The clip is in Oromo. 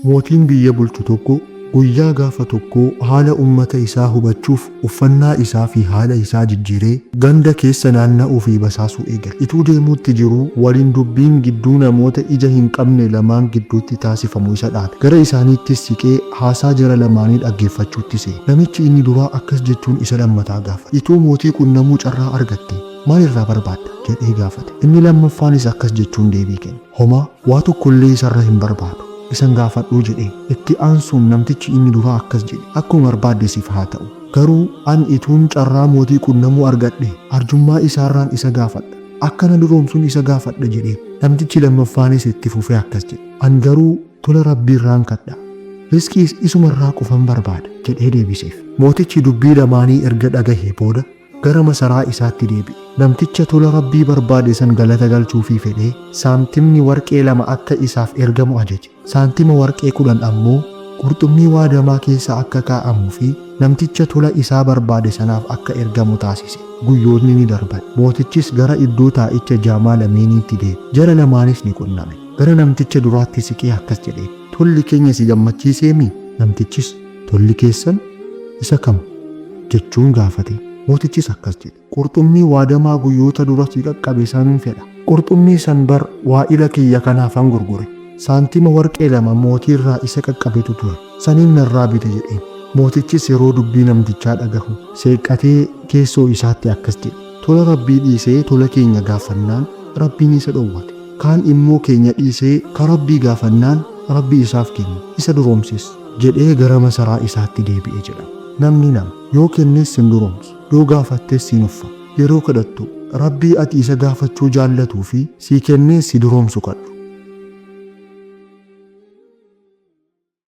Mootiin biyya bulchu tokko guyyaa gaafa tokko haala ummata isaa hubachuuf uffannaa isaa fi haala isaa jijjiiree ganda keessa naanna'uu fi basaasuu eegale. Ituu deemuutti jiru waliin dubbiin gidduu namoota ija hin qabne lamaan gidduutti taasifamu isa dhabe. Gara isaaniittis siqee haasaa jara lamaanii dhaggeeffachuutti seene. Namichi inni duraa akkas jechuun isa lammataa gaafate. Ituu mootii qunnamuu carraa argatte maalirraa barbaadda jedhee gaafate. Inni lammaffaanis akkas jechuun deebii kenne. Homaa waa tokkollee isarra hin barbaadu. Isan gaafadhuu jedhee itti aansuun namtichi inni duraa akkas jedhe. Akkuma barbaadde siif haa ta'u. Garuu an ituun carraa mootii qunnamuu argadhe arjummaa isaarraan isa gaafadha. Akkana duroomsuun isa gaafadha jedhee. Namtichi lammaffaanis itti fufee akkas jedhe. An garuu tola rabbiirraan kadha. Riskiis isumarraa qofan barbaada jedhee deebiseef. Mootichi dubbii lamaanii erga dhagahee booda gara masaraa isaatti deebi'e. Namticha tola rabbii barbaade san galata galchuufii fedhee saantimni warqee 2 akka isaaf ergamu ajaje. Saantima warqee 10 ammoo qurxummii waadamaa keessa akka kaa'amuu fi namticha tola isaa barbaade sanaaf akka ergamu taasise. Guyyoonni ni darban. Mootichis gara iddoo taa'icha jaamaa lameeniitti deeme. Jara lamaanis ni qunname. Gara namticha duraatti siqee akkas jedhe. Tolli keenya si gammachiiseemi? Namtichis tolli keessan isa kam jechuun gaafate. Mootichis akkas jedhe. Qurxummii waadamaa guyyoota dura si qaqqabe sanin fedha. Qurxummii san bar waa'ila kiyya kanaafan gurgure. Saantima warqee 2 mootiirraa isa qaqqabetu ture. Sanin narraa bite jedheen. Mootichis yeroo dubbii namtichaa dhagahu seeqqatee keessoo isaatti akkas jedhe. Tola rabbii dhiisee tola keenya gaafannaan rabbiin isa dhowwate. Kaan immoo keenya dhiisee ka rabbii gaafannaan rabbii isaaf kenne. Isa duroomsis jedhee gara masaraa isaatti deebi'e jedhama. Namni nama yoo kennes sin duroomsu, yoo gaafattes sin uffa. Yeroo kadhattu rabbii ati isa gaafachuu jaallatuu fi sii kennees si duroomsu kadhu.